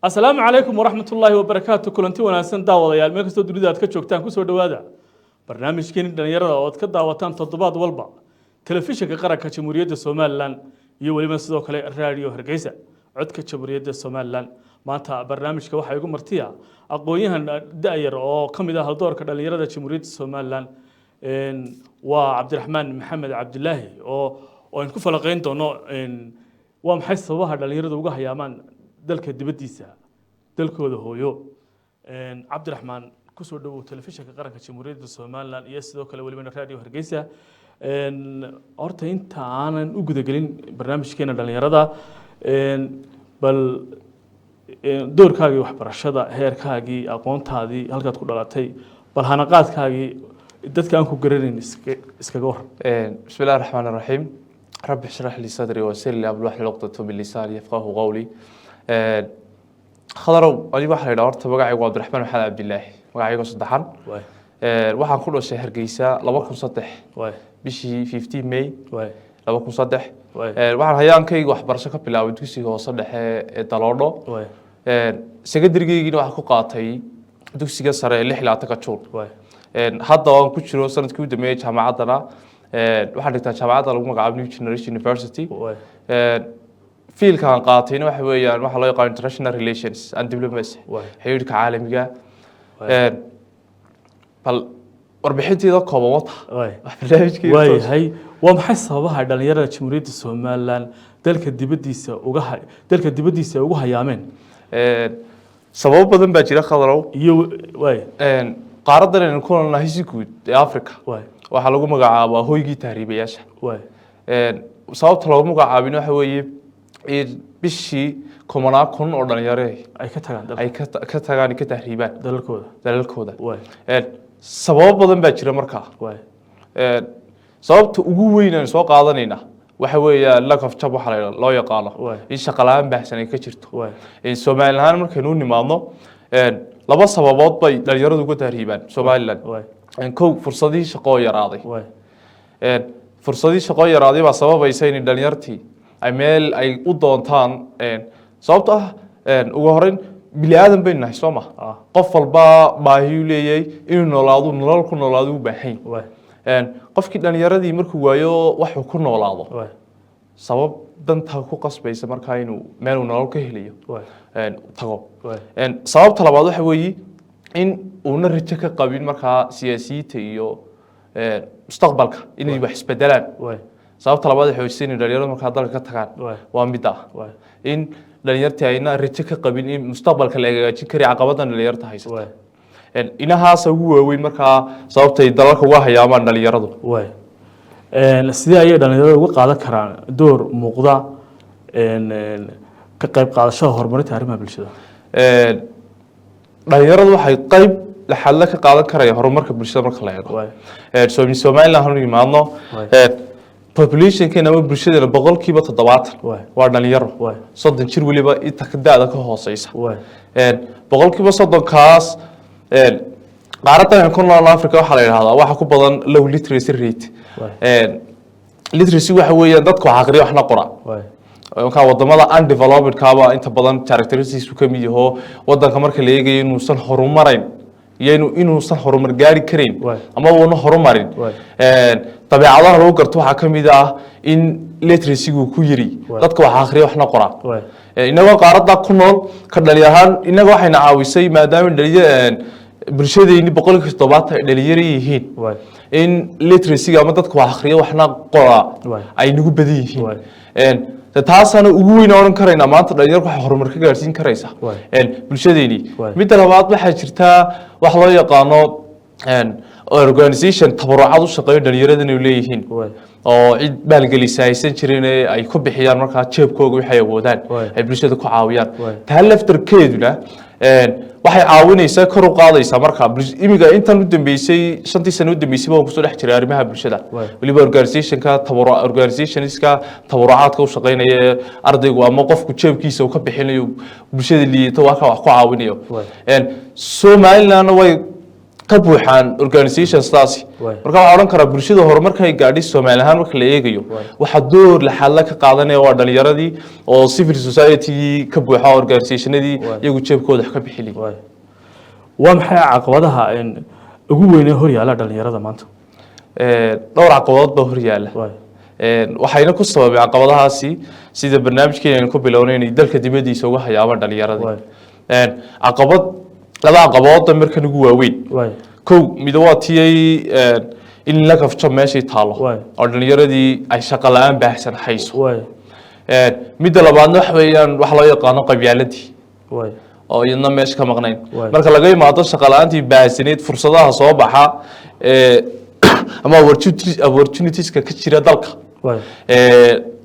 السلام عليكم ورحمة الله وبركاته كلنتي وناسن داوديال meel kastoo dunida aad ka joogtaan ku soo dhawaada barnaamijkeen dhalinyarada oo aad ka daawataan toddobaad walba telefishinka qaranka Jamhuuriyadda Soomaaliland iyo waliba sidoo kale raadiyo Hargeysa codka Jamhuuriyadda Soomaaliland maanta barnaamijka waxa igu martiya aqoonyahan daayar oo kamid ah haldoorka dhalinyarada Jamhuuriyadda Soomaaliland waa Cabdiraxmaan Maxamed Cabdilaahi oo aan ku falaqeyn doono waa maxay sababaha dhalinyarada uga hayaamaan dalka dibadiisa dalkooda hooyo Cabdiraxmaan ku soo dhawow telefishinka qaranka Jamhuuriyadda Soomaaliland iyo sidoo kale waliba raadiyo Hargeysa horta inta aanan u gudagelin barnaamijkeena dhalinyarada bal doorkaagii waxbarashada heerkaagii aqoontaadii halkaad ku dhalatay bal hanaqaadkaagii dadka aan ku garanayn iskaga war bismillaahir rahmaanir rahiim rabbi shrah li sadri wa yassir li amri wahlul 'uqdatan min lisani yafqahu qawli khadarow ali waxa la yiraahdaa horta magacaygu waa Cabdiraxmaan Maxamed Cabdilaahi magacaygu saddexan waxaan ku dhashay Hargeysa 2003 bishii 15 May 2003 waxaan hayaankayga waxbarasho ka bilaabay dugsiga hoose dhexe ee Daloodho secondarygeygina waxaan ku qaatay dugsiga sare ee 26 Juun hadda waan ku jiro sanadkii u dhameeyay jaamacadana waxaan dhigtaa jaamacadda lagu magacaabo New Generation University fiilkan qaatayna waxa weeyaan waxa loo yaqaan international relations and diplomacy xiriirka caalamiga bal warbixinteeda kooban wata barnaamijkeeda way waa maxay sababaha dhalinyarada Jamhuuriyadda Soomaaliland dalka dibadiisa ugu hayaameen sabab badan baa jira khadarow iyo way qaaradan ku noolnahay si guud ee Afrika waxa lagu magacaabaa hoygii tahriibayaasha sababta loogu magacaabin waxa weeye bishii kumanaan kun oo dhalinyaro ay ka tagaan ka tahriibaan dalalkooda sabab badan baa jira markaa sababta ugu weyn ee soo qaadanayna waxa weeyaan lack of job waxa loo yaqaano in shaqo la'aan baahsan ay ka jirto Soomaaliland markaynu nimaadno laba sababood bay dhalinyaradu uga tahriibaan Soomaaliland kow fursadii shaqo yaraaday fursadii shaqo yaraaday baa sababaysa in dhalinyartii ay meel ay u doontaan sababta ugu horeyn bili aadan bay nahay Soomaa qof walba baahi u leeyahay inuu noolaado nolol ku noolaado u baahan qofkii dhalinyaradii markuu waayo wax uu ku noolaado sabab danta ku qasbaysa markaa inuu meel uu nolol ka helayo tago sababta labaad waxa weeye in uu na rajo ka qabin markaa siyaasiyada iyo mustaqbalka inay wax isbedelaan sababta labaad waxa weeye in dhalinyaradu markaa dalka ka tagaan waa mid ah in dhalinyartii ayna rajo ka qabin in mustaqbalka la hagaajin karo caqabadan dhalinyarta haysata inahaas ugu waaweyn markaa sababtay dalalka uga hayaamaan dhalinyaradu sidee ayay dhalinyaradu uga qaadan karaan door muuqda ka qayb qaadashada horumarinta arrimaha bulshada dhalinyaradu waxay qayb laxadla ka qaadan karayaan horumarka bulshada marka la eego Soomaaliland hanu imaadno population keena ama bulshada boqolkiiba 70 waa dhalinyaro 30 jir waliba inta ka daada ka hooseysa boqolkiiba 30 kaas qaaradan ku nool Afrika waxa la yiraahdaa waxa ku badan low literacy rate literacy waxa weeyaan dadku wax aqriyo waxna qora ka wadamada undeveloped kaaba inta badan characteristics ka mid yahay wadanka marka la eegayo inuu san horumarin inuu san horumar gaari karin ama uu horumarin tabiicadaha lagu garto waxa kamid ah in literacy-gu ku yiri dadka wax aqriyo waxna qora inaga qaarada ku nool ka dhaliyahan inaga waxayna caawisay maadaama bulshadeeni boqolkiiba 70 dhalinyaro yihiin in literacy-ga ama dadka wax aqriyo waxna qora ay nagu badan yihiin taasana ugu weyn oran karayna maanta dhalinyarku waxa horumar ka gaarsiin karaysa bulshadeeni mid labaad waxa jirta wax loo yaqaano organization tabarucad u shaqeeyo dhalinyarada inay leeyihiin oo cid maalgelisa aysan jirin ay ku bixiyaan markaa jeebkooda waxay awoodaan ay bulshada ku caawiyaan taa laftarkeeduna waxay caawinaysaa kor u qaadaysaa markaa imiga intan u dambeysay 5 sano u dambeysay baa ku soo dhex jiray arrimaha bulshada waliba organizationska tabarucaadka u shaqeynaya ardaygu ama qofku jeebkiisa uu ka bixinayo bulshada liidato wax ku caawinayo Soomaaliland way ka buuxaan organizations taasi marka waxaan oran karaa bulshada horumarka ay gaadhay Soomaaliland marka la eegayo waxa door la xal ka qaadanaya waa dhalinyaradii oo civil society ka buuxa organizationadii iyagu jeebkooda ka bixilay waa maxay caqabadaha ugu weyn ee hor yaala dhalinyarada maanta dhowr caqabadood baa hor yaala waxayna ku sababay caqabadahaasi sida barnaamijkeena ku bilownay in dalka dibadiisa uga hayaaba dhalinyarada caqabad laba caqabadood markan ugu waaweyn kow mid waa tiyay in la kafto meeshii taalo oo dhalinyaradii ay shaqo la'aan baahsan hayso mid labaadna wax weeyaan wax loo yaqaan qabyaaladii oo iyadna meesha ka maqnayn marka laga yimaado shaqo la'aantii baahsaneed fursadaha soo baxa ama opportunities ka jira dalka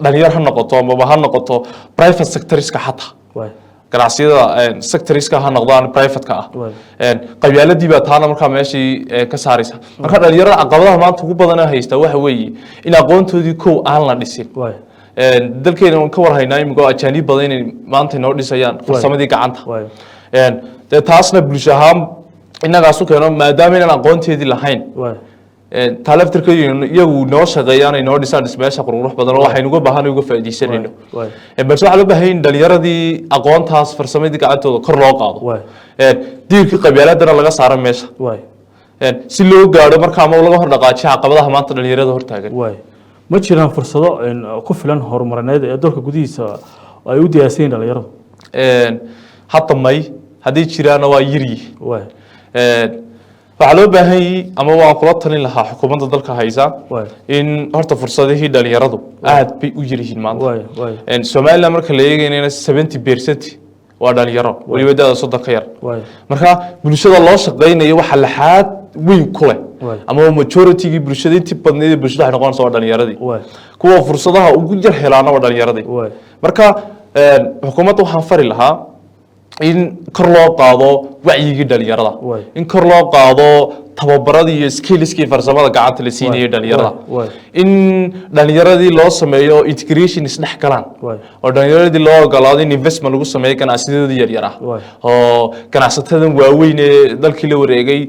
dhalinyar ha noqoto ama ha noqoto private sectorska xataa ganacsiyada sectorska ha noqdaan private ka qabyaaladii baa taana marka meeshii ka saaraysa marka dhalinyarada caqabadaha maanta ugu badan haysta waxa weeye in aqoontoodii kow aan la dhisin dalkeena ka war haynaa imiko ajaanib badan inay maanta inoo dhisayaan farsamadii gacanta taasna bulsho ahaan innagaas u keeno maadaama inaan aqoonteedii lahayn talaftirkeedu iyagu noo shaqeeyaan ay noo dhisaan dhismeesha qurux badan oo waxaynu uga baahanay uga faa'iideysanayno balse waxa loo baahan yahay dhalinyaradii aqoontaas farsamadii gacantooda kor loo qaado diirkii qabyaaladana laga saaro meesha si loo gaadho markaa ama laga hor dhaqaajiyo caqabadaha maanta dhalinyarada hor taagan ma jiraan fursado ku filan horumarineed ee dalka gudihiisa ay u diyaarsan dhalinyaradu hadda may haddii jiraana waa yiri waxaa loo baahan yahay ama waan kula talin lahaa xukuumadda dalka haysa in horta fursadihii dhalinyaradu aad bay u yirihiin maanta Soomaaliland marka la eegayna 70% waa dhalinyaro waliba da'da 30 ka yar marka bulshada loo shaqeynayo waxa la xaad weyn ku leh ama majority-gii bulshada intii badneed bulshada waxay noqonaysaa waa dhalinyaradii kuwa fursadaha ugu jar helaana waa dhalinyaradii marka xukuumadda waxaan fari lahaa in kor loo qaado wacyiga dhalinyarada in kor loo qaado tababarada iyo skillskii farsamada gacanta la siinayo dhalinyarada in dhalinyaradii loo sameeyo integration isdhex galaan oo dhalinyaradii loo ogolaado in investment lagu sameeyo ganacsiyadoodii yaryar ah oo ganacsatadan waaweyn ee dalkii la wareegay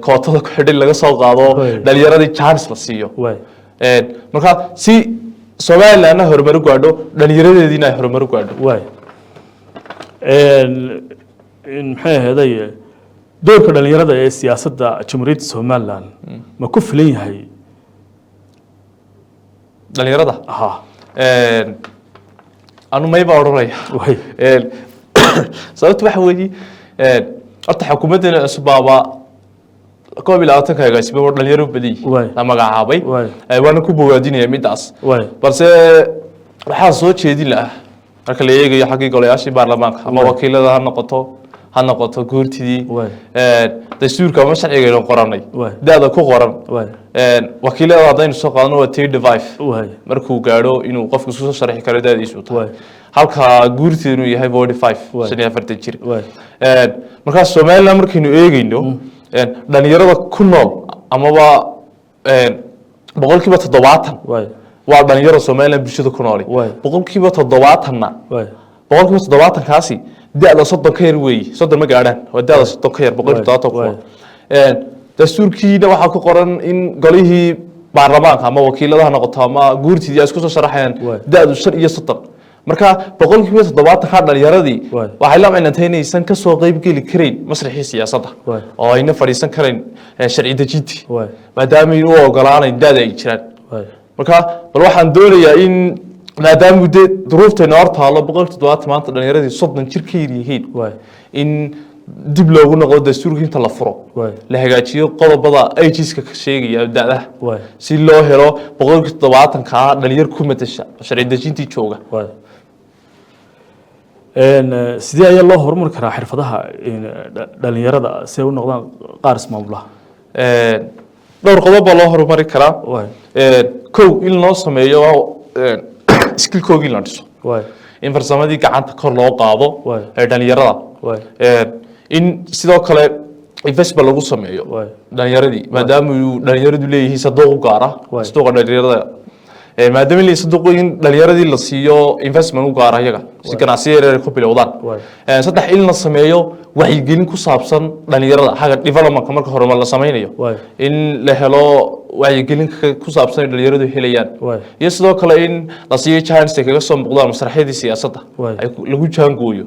kootada ku xidhay laga soo qaado dhalinyaradii chance la siiyo marka si Soomaaliland horumar u gaadho dhalinyaradeedina ay horumar u gaadho maxay ahaday doorka dhalinyarada ee siyaasadda jamhuuriyadda Soomaaliland ma ku filan yahay dhalinyarada anu mayba oranaya sababtu waxa weeye horta xukuumadda cusubaba koob iyo labaatanka agaasimo dhalinyaro badii la magacaabay waana ku bogaadinaya midaas balse waxaa soo jeedin lahaa marka la eegayo xaqii golayaashii baarlamaanka ama wakiilada ha noqoto guurtidii dastuurka ama sharciga inuu qoranay da'da ku qoran wakiilada haddaynu soo qaadano waa 35 markuu gaadho inuu qofku isku soo sharxi karo da'diisu tahay halka guurtidu inuu yahay 45 jir marka Soomaaliland markaynu eegayno dhalinyarada ku nool amaba boqolkiiba 70 waa dhalinyaro Soomaaliland bulshada ku nool boqolkiiba 70na boqolkiiba 70 kaasi da'da 30 ka yar weey 30 ma gaadhaan waa da'da 30 ka yar boqolkiiba 70 dastuurkiina waxa ku qoran in golihii baarlamaanka ama wakiiladaha noqoto ama guurtidii ay isku soo sharaxayaan da'du 30 marka boqolkiiba 70 ka dhalinyaradii waxay la macnayntaa inaysan ka soo qayb geli karin masraxii siyaasadda oo ayna fariisan karin sharci dejinti maadaama ay u ogolaanayaan da'da ay jiraan marka bal waxaan doonayaa in maadaama duruufteena hor taalo boqolkiiba 70 maanta dhalinyaradii 30 jir ka yar yihiin in dib loogu noqdo dastuurka inta la furo la hagaajiyo qodobada ageska ka sheegaya da'daha si loo helo boqolkiiba 70 ka dhalinyar ku matasha sharci dejintii jooga sidee ayaa loo horumar karaa xirfadaha dhalinyarada si ay u noqdaan qaar ismaamulaha dhowr qodob baa loo horumari karaa kow in loo sameeyo skillkoogii la dhiso in farsamadii gacanta kor loo qaado dhalinyarada in sidoo kale investment lagu sameeyo dhalinyaradii maadaama uu dhalinyaradu leeyihiin sadooq gaar ah suuqa dhalinyarada maadaama la isduqoyin dhalinyaradii la siiyo investment u gaar ayaga si ganacsiga yar ku bilowdaan saddex in la sameeyo wacyigelin ku saabsan dhalinyarada xagga development marka horumar la sameynayo in la helo wacyigelin ku saabsan dhalinyaradu helayaan iyo sidoo kale in la siiyo chance kaga soo muuqdaan masraxyadii siyaasadda ay lagu jaangooyo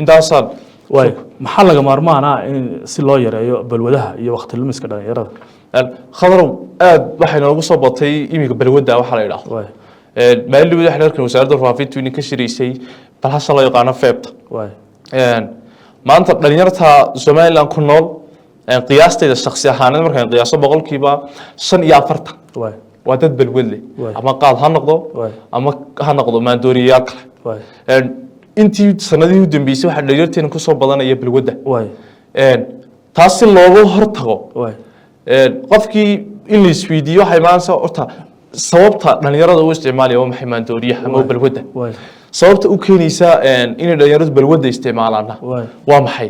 intaasaan maxaa laga maarmaanaa in si loo yareeyo balwadaha iyo waqti lumiska dhalinyarada khadrow aad waxay noogu soo batay iminka balwadda waxa la yiraahdo maalin waxa la arkay wasaaradda faafintu in ka shiriisay balhasha loo yaqaan feebta maanta dhalinyarta Soomaaliland ku nool qiyaastayda shakhsi ahaan markaan qiyaaso 45% waa dad balwad leh ama qaad ha noqdo ama ha noqdo maandooriyaal kale intii sanadii u dambeysay waxa dhalinyarteena ku soo badanaya balwadda taas si looga hortago qofkii in la isweydiiyo waxay maanta horta sababta dhalinyarada u isticmaalaya waa maxay maandooriyaha ama balwadda sababta u keenaysa in dhalinyaradu balwadda isticmaalaan waa maxay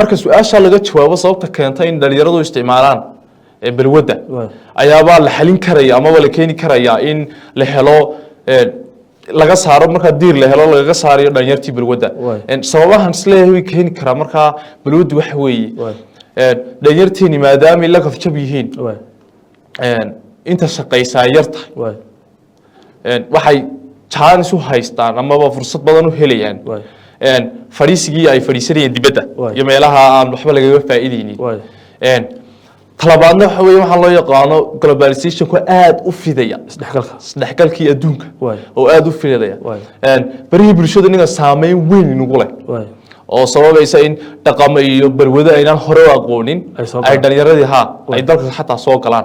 marka su'aasha laga jawaabo sababta keenta in dhalinyaradu isticmaalaan balwadda ayaaba la xalin karaya ama la keeni karaya in la helo laga saaro marka diir la helo laga saarayo dhalinyartii balwadda sababahan isleeyahay way keeni karaa marka balwaddu waxa weeye dhalinyarteeni maadaama la kafjab yihiin inta shaqaysaa yarta waxay chance u haystaan ama fursad badan u helayaan fariisigii ay fariisanayeen dibadda iyo meelaha aan waxba laga faa'iideynin talabaadna waxa weeye waxa loo yaqaano globalization ku aad u fidaya isdhexgalkii adduunka oo aad u fidaya barihi bulshada ninka saameyn weyn ugu leh oo sababaysa in dhaqamo iyo balwado aynaan hore u aqoonin ay dhalinyaradii ay dalka xataa soo galaan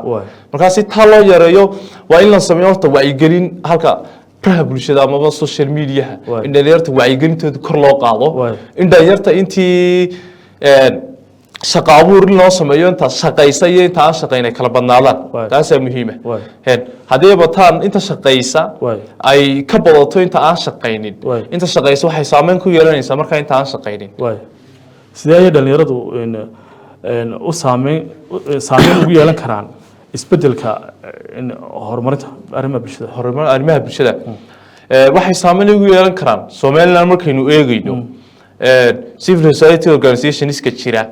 marka si taa loo yareeyo waa in la sameeyo horta wacyigelin halka baraha bulshada ama social media in dhalinyarta wacyigelintooda kor loo qaado in dhalinyarta intii shaqo abuur loo sameeyo inta shaqaysa iyo inta aan shaqaynay kala badnaadaan taas waa muhiim ah hadii bataan inta shaqaysa ay ka badato inta aan shaqaynin inta shaqaysa waxay saameyn ku yeelanaysaa marka inta aan shaqaynin sidee ay dhalinyaradu u saameyn ugu yeelan karaan isbedelka horumarinta arrimaha bulshada waxay saameyn ugu yeelan karaan Soomaaliland markaynu eegayno civil society organizationska jira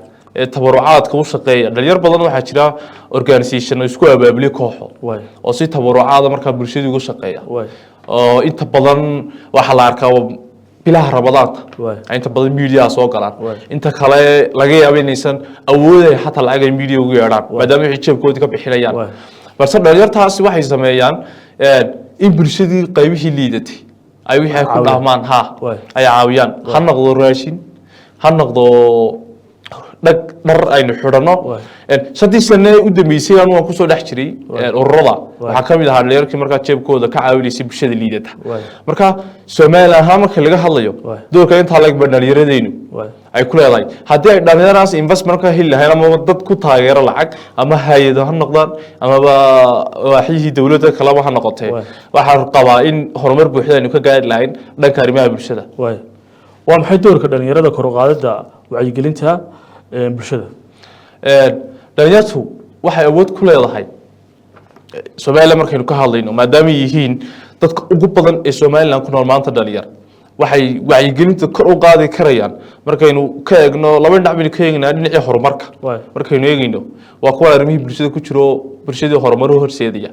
tabarucaadka u shaqeeya dhalinyar badan waxa jira organization isku abaabulay kooxo oo si tabarucaad marka bulshada ugu shaqeeya oo inta badan waxa la arkaa bilaha Ramadaanka inta badan media soo galaan inta kale laga yaabo inaysan awoodin xataa lacag ay media ugu yeedhaan maadaama ay jeebkooda ka bixinayaan balse dhalinyartaasi waxay sameeyaan in bulshadii qaybihii liidatay ay wixii ku dhaamaan ay caawiyaan ha noqdo raashin ha noqdo dhar aynu xidhano sadii sano u dambeysay aan ku soo dhex jiray ururada waxa kamid ah dhalinyarkii marka jeebkooda ka caawinayay bulshada liidata marka Soomaaliland marka laga hadlayo doorka inta laga dhalinyaradeenu ay ku leedahay hadii ay dhalinyaradaas investment ka heli lahayn ama dad ku taageero lacag ama hay'ado ha noqdaan ama waaxihii dawladda kala waxa noqotay waxa qabaa in horumar buuxda aynu ka gaari lahayn dhanka arrimaha bulshada waa maxay doorka dhalinyarada kor u qaadida wacyigelinta bulshada dhalinyartu waxay awood ku leedahay Soomaaliland markaynu ka hadlayno maadaama yihiin dadka ugu badan ee Soomaaliland ku nool maanta dhalinyar waxay wacyigelinta kor u qaadi karayaan markaynu ka eegno laba dhinac baynu ka eegnaa dhinaca horumarka markaynu eegayno waa kuwa arrimaha bulshada ku jiro bulshada horumar u horseedaya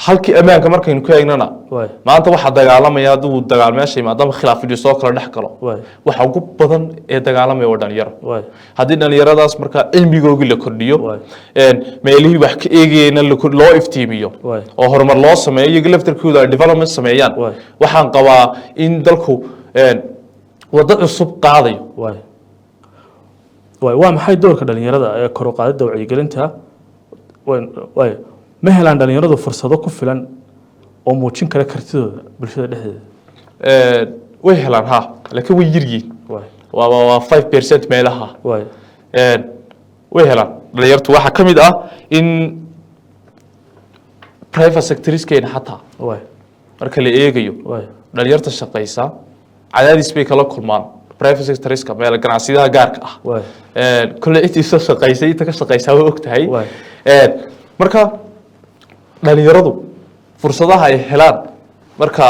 halkii amaanka markaynu ka eegnana maanta waxa dagaalamaya haduu dagaalmeeshay maadaama khilaafyo soo kala dhex galo waxa ugu badan ee dagaalamaya waa dhalinyaro hadii dhalinyaradaas marka cilmigooda la kordhiyo meelihii wax ka eegayna loo iftiimiyo oo horumar loo sameeyo iyaga laftarkooda development sameeyaan waxaan qabaa in dalku wada cusub qaadayo waa maxay doorka dhalinyarada ee kor u qaadida wacyigelinta ma helaan dhalinyaradu fursado ku filan oo muujin kara kartidooda bulshada dhexdeeda way helaan laakiin way yirgiin waa 5% meelaha way helaan dhalinyartu waxa kamid ah in private sector-iskeena xataa marka la eegayo dhalinyarta shaqaysa cadaadis bay kala kulmaan private sector-iska meel ganacsiyada gaarka ah kulli intii soo shaqaysay inta ka shaqaysaa way ogtahay marka dhalinyaradu fursadaha ay helaan marka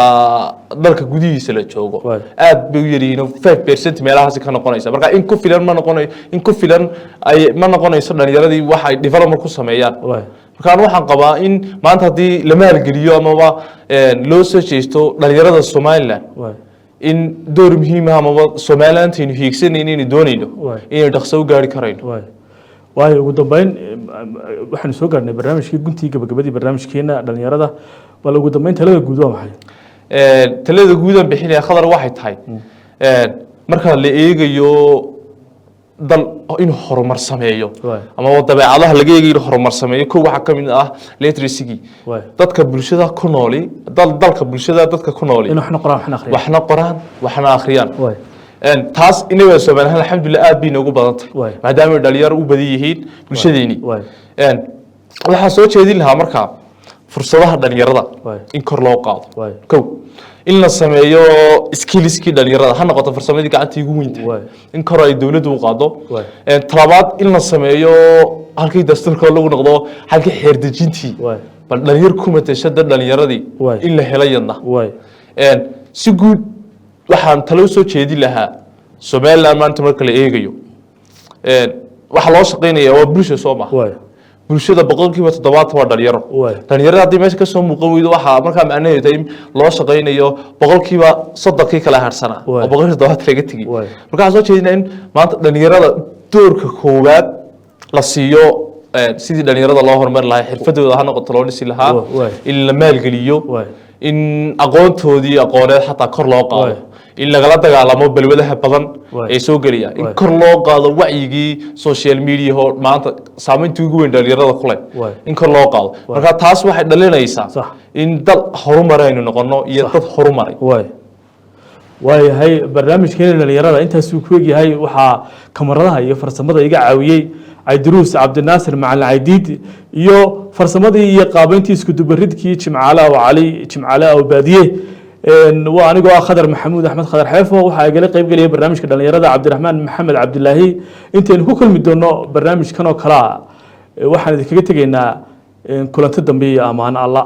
dalka gudihiisa la joogo aad bay u yariin 5% meelahaas ka noqonaysa marka in ku filan ma noqonayo in ku filan ay ma noqonayso dhalinyaradii wax ay development ku sameeyaan marka waxaan qabaa in maanta hadii la maalgeliyo ama loo soo jeesto dhalinyarada Soomaaliland in door muhiim ah ama Soomaaliland inuu hiigsanayeen inay doonayno inay dhaqso u gaari karayno waayo ugu dambeyn waxaan soo gaarnay barnaamijkii guntii gabagabadii barnaamijkeena dhalinyarada wala ugu dambeyn talada guud waa maxay talada guud aan bixinaya khadar waxay tahay marka la eegayo dal in horumar sameeyo ama dabeecadaha laga eegayo horumar sameeyo ko waxa kamid ah literacy dadka bulshada ku nooli dalka bulshada dadka ku nooli in waxna qoraan waxna akhriyaan taas inaga Soomaaliland alxamdulillah aad bay noogu badantay maadaama dhalinyaro u badan yihiin bulshadeeni waxa soo jeedin lahaa marka fursadaha dhalinyarada in kor loo qaado ko in la sameeyo skillski dhalinyarada ha noqoto farsamadii gacanta ugu weynta in kor ay dawladdu u qaado talabaad in la sameeyo halkii dastuurka lagu noqdo halkii xeer dejintii bal dhalinyar ku matashada dhalinyaradii in la helayna si guud waxaan talo soo jeedin lahaa Soomaaliland maanta marka la eegayo waxa loo shaqeynaya waa bulsho Soomaaliya bulshada boqolkiiba 70 waa dhalinyaro dhalinyarada hadii meesha ka soo muuqan weydo waxa marka macnaheedu in loo shaqeynayo boqolkiiba 30 kala harsana oo boqolkiiba 70 laga tagi marka soo jeedina in maanta dhalinyarada doorka koowaad la siiyo sidii dhalinyarada loo horumarin lahaa xirfadooda ha noqoto loo dhisi lahaa in la maalgeliyo in aqoontoodii aqooneed xataa kor loo qaado in lagala dagaalamo balwadaha badan ee soo galiya in kor loo qaado wacyigii social media oo maanta saameynta ugu weyn dhalinyarada ku leh in kor loo qaado marka taas waxay dhalinaysaa in dal horumaraynu noqono iyo dad horumaray waayahay barnaamijkeena dhalinyarada intaas uu ku egyahay waxaa kamaradaha iyo farsamada iga caawiyay Aydruus Cabdinaasir Macalin Aydiid iyo farsamadii iyo qaabayntii isku dubaridkii Jimcaale oo Cali Jimcaale oo Baadiye waa anigoo Khadar Maxamuud Axmed Khadar Xeefo waxa ay gala qayb galay barnaamijka dhalinyarada Cabdiraxmaan Maxamed Cabdilaahi intaan ku kulmi doono barnaamijkan oo kala waxaan idinkaga tageynaa kulanti dambe iyo amaan Allah